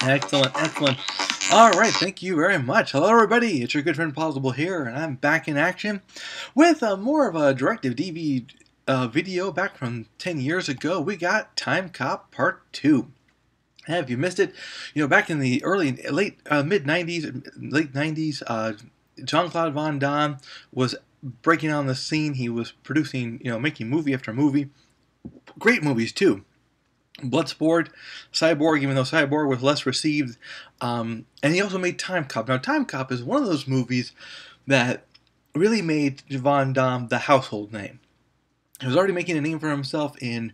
Excellent, excellent. All right, thank you very much. Hello, everybody. It's your good friend Plausible here, and I'm back in action with more of a DirecTV video back from 10 years ago. We got Time Cop Part 2. Have you missed it? You know, back in the mid 90s, late 90s, Jean-Claude Van Damme was breaking on the scene. He was producing, making movie after movie. Great movies, too. Bloodsport, Cyborg, even though Cyborg was less received, and he also made Time Cop. Now, Time Cop is one of those movies that really made Van Damme the household name. He was already making a name for himself in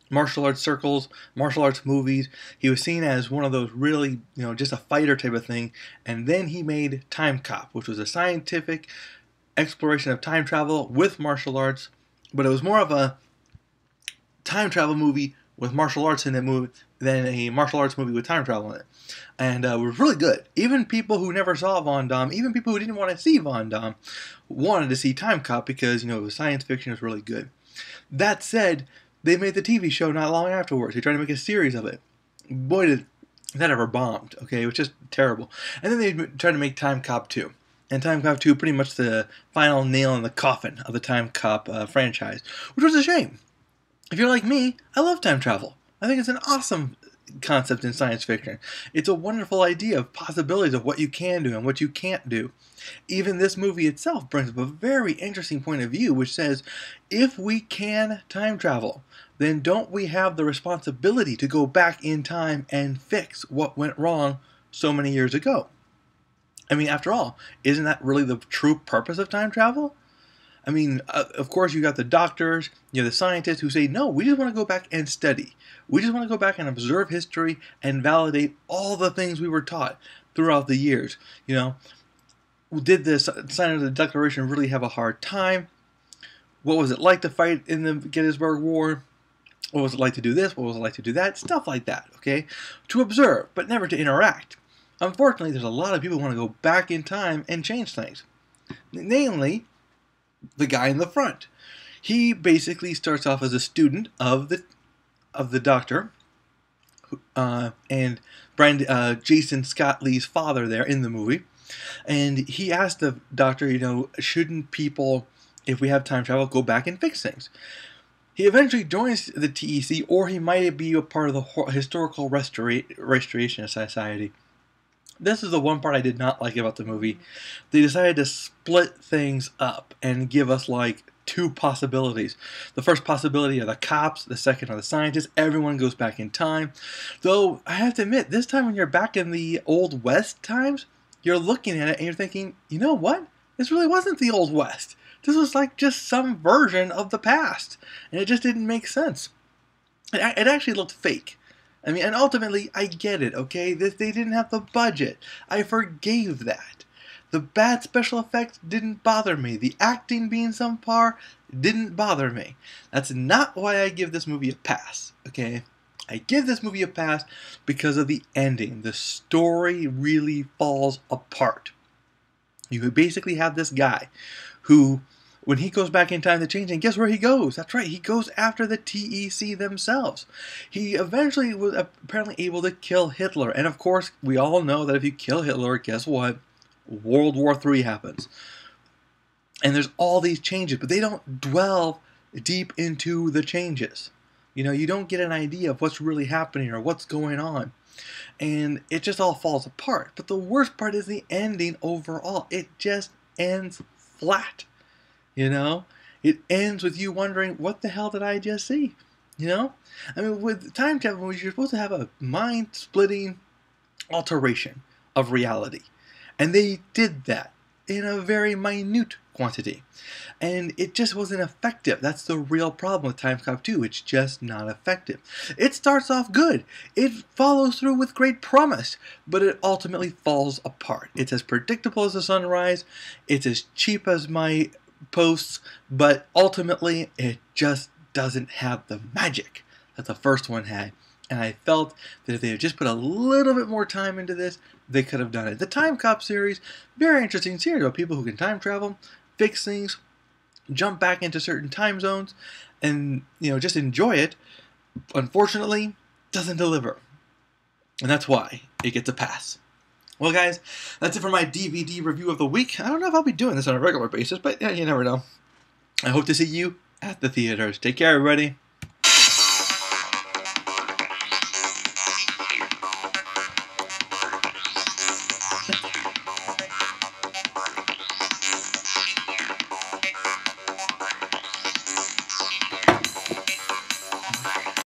martial arts circles, martial arts movies. He was seen as one of those really, just a fighter type of thing. And then he made Time Cop, which was a scientific exploration of time travel with martial arts, but it was more of a time travel movie with martial arts in it than a martial arts movie with time travel in it. And it was really good. Even people who never saw Van Damme, even people who didn't want to see Van Damme, wanted to see Time Cop because, it was science fiction, it was really good. That said, they made the TV show not long afterwards. They tried to make a series of it. Boy, did that ever bombed, okay? It was just terrible. And then they tried to make Time Cop 2. And Time Cop 2 pretty much the final nail in the coffin of the Time Cop franchise, which was a shame. If you're like me, I love time travel. I think it's an awesome concept in science fiction. It's a wonderful idea of possibilities of what you can do and what you can't do. Even this movie itself brings up a very interesting point of view, which says, if we can time travel, then don't we have the responsibility to go back in time and fix what went wrong so many years ago? I mean, after all, isn't that really the true purpose of time travel? I mean, of course, you got the doctors, the scientists who say, no, we just want to go back and study. We just want to go back and observe history and validate all the things we were taught throughout the years. Did the signers of the Declaration really have a hard time? What was it like to fight in the Gettysburg War? What was it like to do this? What was it like to do that? Stuff like that, okay? To observe, but never to interact. Unfortunately, there's a lot of people who want to go back in time and change things. Namely, the guy in the front. He basically starts off as a student of the doctor, and Jason Scott Lee's father there in the movie, and he asked the doctor, shouldn't people, if we have time travel, go back and fix things? He eventually joins the TEC, or he might be a part of the Historical Restoration Society. This is the one part I did not like about the movie. They decided to split things up and give us like two possibilities. The first possibility are the cops, the second are the scientists. Everyone goes back in time. Though, I have to admit, this time when you're back in the Old West times, you're looking at it and you're thinking, you know what? This really wasn't the Old West. This was like just some version of the past. And it just didn't make sense. It actually looked fake. I mean, and ultimately, I get it, okay? They didn't have the budget. I forgave that. The bad special effects didn't bother me. The acting being subpar didn't bother me. That's not why I give this movie a pass, okay? I give this movie a pass because of the ending. The story really falls apart. You basically have this guy who, when he goes back in time to change, and guess where he goes? That's right, he goes after the TEC themselves. He eventually was apparently able to kill Hitler. And of course, we all know that if you kill Hitler, guess what? World War III happens. And there's all these changes, but they don't dwell deep into the changes. You don't get an idea of what's really happening or what's going on. And it just all falls apart. But the worst part is the ending overall. It just ends flat. It ends with you wondering, what the hell did I just see? I mean, with time travel movies, you're supposed to have a mind-splitting alteration of reality. And they did that in a very minute quantity. And it just wasn't effective. That's the real problem with Time Cop 2. It's just not effective. It starts off good. It follows through with great promise. But it ultimately falls apart. It's as predictable as the sunrise. It's as cheap as my posts, but ultimately it just doesn't have the magic that the first one had. And I felt that if they had just put a little bit more time into this, they could have done it. The Time Cop series, very interesting series about people who can time travel, fix things, jump back into certain time zones, and just enjoy it. Unfortunately, doesn't deliver. And that's why it gets a pass. Well, guys, that's it for my DVD review of the week. I don't know if I'll be doing this on a regular basis, but yeah, you never know. I hope to see you at the theaters. Take care, everybody.